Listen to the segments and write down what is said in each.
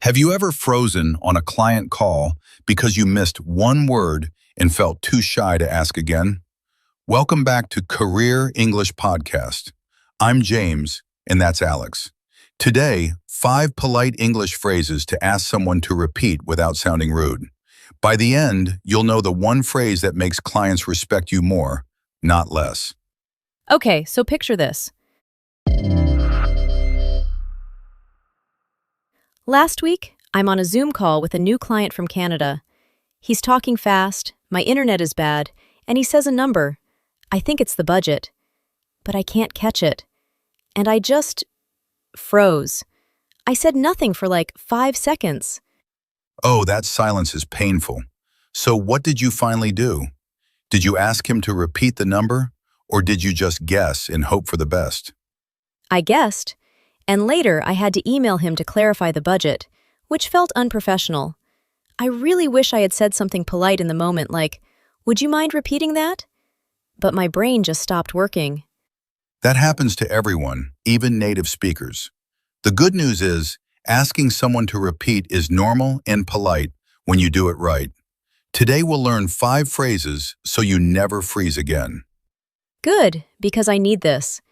Have you ever frozen on a client call because you missed one word and felt too shy to ask again? Welcome back to Career English Podcast. I'm James, and that's Alex. Today, 5 polite English phrases to ask someone to repeat without sounding rude. By the end, you'll know the one phrase that makes clients respect you more, not less. Okay, so picture this. Last week, I'm on a Zoom call with a new client from Canada. He's talking fast, my internet is bad, and he says a number. I think it's the budget. But I can't catch it. And I just froze. I said nothing for like 5 seconds. Oh, that silence is painful. So what did you finally do? Did you ask him to repeat the number, or did you just guess and hope for the best? I guessed. And later, I had to email him to clarify the budget, which felt unprofessional. I really wish I had said something polite in the moment like, "Would you mind repeating that?" But my brain just stopped working. That happens to everyone, even native speakers. The good news is, asking someone to repeat is normal and polite when you do it right. Today we'll learn 5 phrases so you never freeze again. Good, because I need this.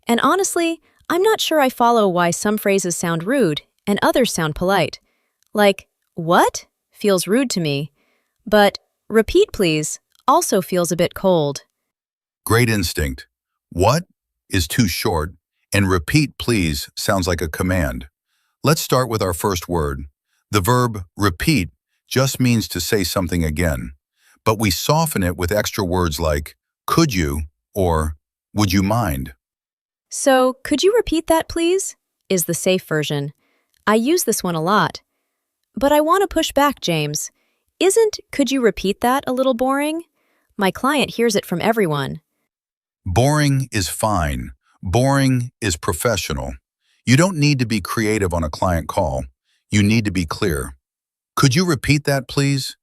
And honestly, I'm not sure I follow why some phrases sound rude and others sound polite. Like, "What?" feels rude to me, but "repeat please" also feels a bit cold. Great instinct. What is too short, and repeat please sounds like a command. Let's start with our first word. The verb repeat just means to say something again, but we soften it with extra words like could you or would you mind. So, "Could you repeat that, please?" is the safe version. I use this one a lot. But I want to push back, James. Isn't "could you repeat that" a little boring? My client hears it from everyone. Boring is fine. Boring is professional. You don't need to be creative on a client call. You need to be clear. Could you repeat that, please?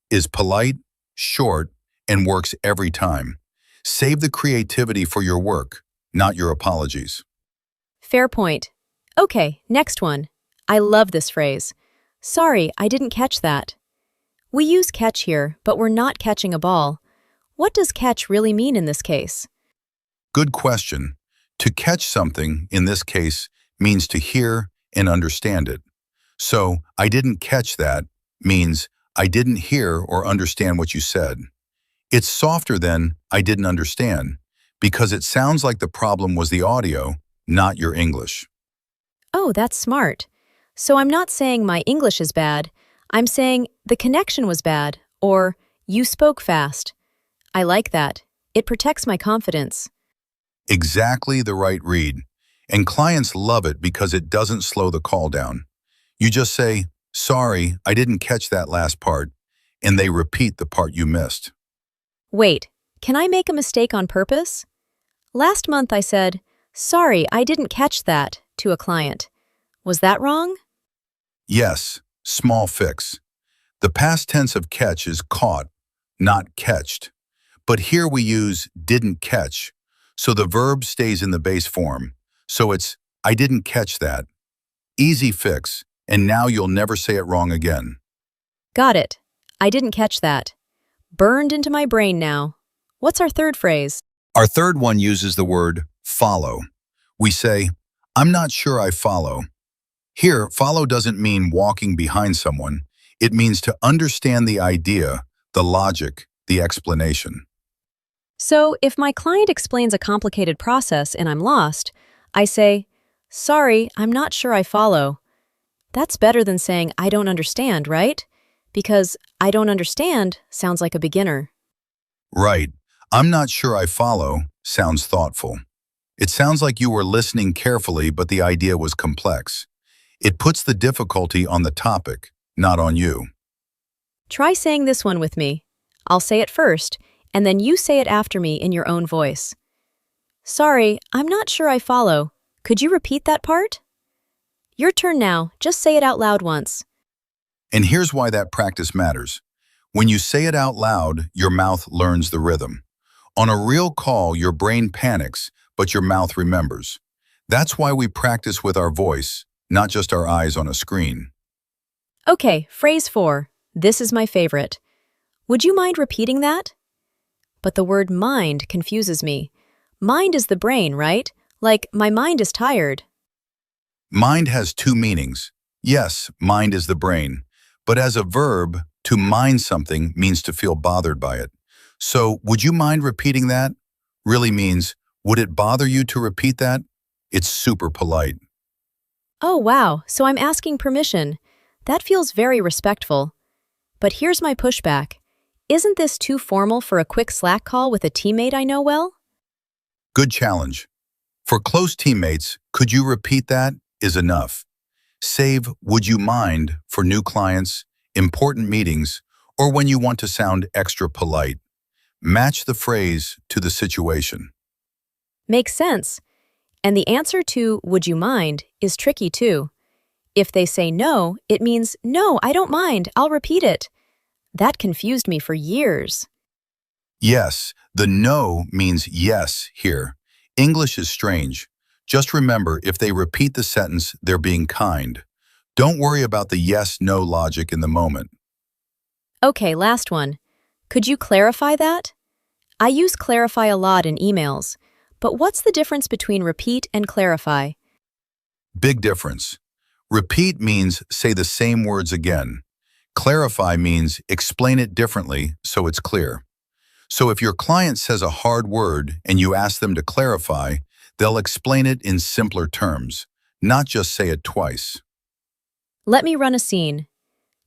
Is polite, short, and works every time. Save the creativity for your work, not your apologies. Fair point. Okay, next one. I love this phrase. "Sorry, I didn't catch that." We use catch here, but we're not catching a ball. What does catch really mean in this case? Good question. To catch something, in this case, means to hear and understand it. So, I didn't catch that means I didn't hear or understand what you said. It's softer than I didn't understand because it sounds like the problem was the audio, not your English. Oh, that's smart. So I'm not saying my English is bad. I'm saying the connection was bad, or you spoke fast. I like that. It protects my confidence. Exactly the right read. And clients love it because it doesn't slow the call down. You just say, "Sorry, I didn't catch that last part," and they repeat the part you missed. Wait, can I make a mistake on purpose? Last month I said, "Sorry, I didn't catch that," to a client. Was that wrong? Yes, small fix. The past tense of catch is caught, not catched. But here we use didn't catch, so the verb stays in the base form. So it's, I didn't catch that. Easy fix, and now you'll never say it wrong again. Got it. I didn't catch that. Burned into my brain now. What's our third phrase? Our third one uses the word follow. We say, "I'm not sure I follow." Here, follow doesn't mean walking behind someone. It means to understand the idea, the logic, the explanation. So, if my client explains a complicated process and I'm lost, I say, "Sorry, I'm not sure I follow." That's better than saying "I don't understand," right? Because "I don't understand" sounds like a beginner. Right. "I'm not sure I follow" sounds thoughtful. It sounds like you were listening carefully, but the idea was complex. It puts the difficulty on the topic, not on you. Try saying this one with me. I'll say it first, and then you say it after me in your own voice. "Sorry, I'm not sure I follow. Could you repeat that part?" Your turn now. Just say it out loud once. And here's why that practice matters. When you say it out loud, your mouth learns the rhythm. On a real call, your brain panics, but your mouth remembers. That's why we practice with our voice, not just our eyes on a screen. Okay, phrase 4. This is my favorite. Would you mind repeating that? But the word mind confuses me. Mind is the brain, right? Like, my mind is tired. Mind has two meanings. Yes, mind is the brain. But as a verb, to mind something means to feel bothered by it. So, would you mind repeating that? Really means, would it bother you to repeat that? It's super polite. Oh, wow, so I'm asking permission. That feels very respectful. But here's my pushback. Isn't this too formal for a quick Slack call with a teammate I know well? Good challenge. For close teammates, could you repeat that? Is enough. Save would you mind for new clients, important meetings, or when you want to sound extra polite. Match the phrase to the situation. Makes sense. And the answer to would you mind is tricky too. If they say no, it means no, I don't mind, I'll repeat it. That confused me for years. Yes, the no means yes here. English is strange. Just remember, if they repeat the sentence, they're being kind. Don't worry about the yes-no logic in the moment. Okay, last one. Could you clarify that? I use clarify a lot in emails, but what's the difference between repeat and clarify? Big difference. Repeat means say the same words again. Clarify means explain it differently so it's clear. So if your client says a hard word and you ask them to clarify, they'll explain it in simpler terms, not just say it twice. Let me run a scene.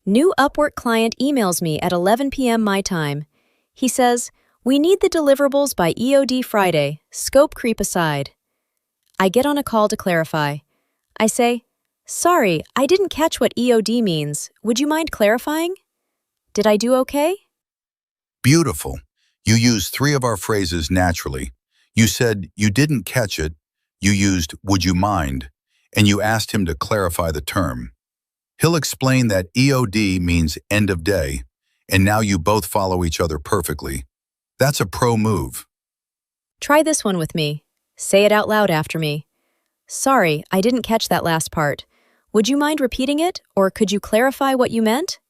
New Upwork client emails me at 11 p.m. my time. He says, "We need the deliverables by EOD Friday, scope creep aside." I get on a call to clarify. I say, "Sorry, I didn't catch what EOD means. Would you mind clarifying?" Did I do okay? Beautiful. You used three of our phrases naturally. You said you didn't catch it, you used would you mind, and you asked him to clarify the term. He'll explain that EOD means end of day, and now you both follow each other perfectly. That's a pro move. Try this one with me. Say it out loud after me. "Sorry, I didn't catch that last part. Would you mind repeating it, or could you clarify what you meant?"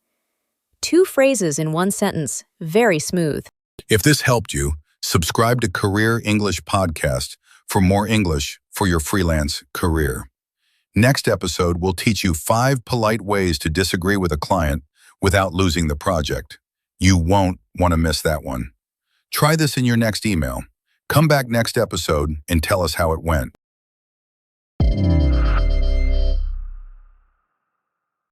2 phrases in 1 sentence. Very smooth. If this helped you, subscribe to Career English Podcast for more English for your freelance career. Next episode, we'll teach you 5 polite ways to disagree with a client without losing the project. You won't want to miss that one. Try this in your next email. Come back next episode and tell us how it went.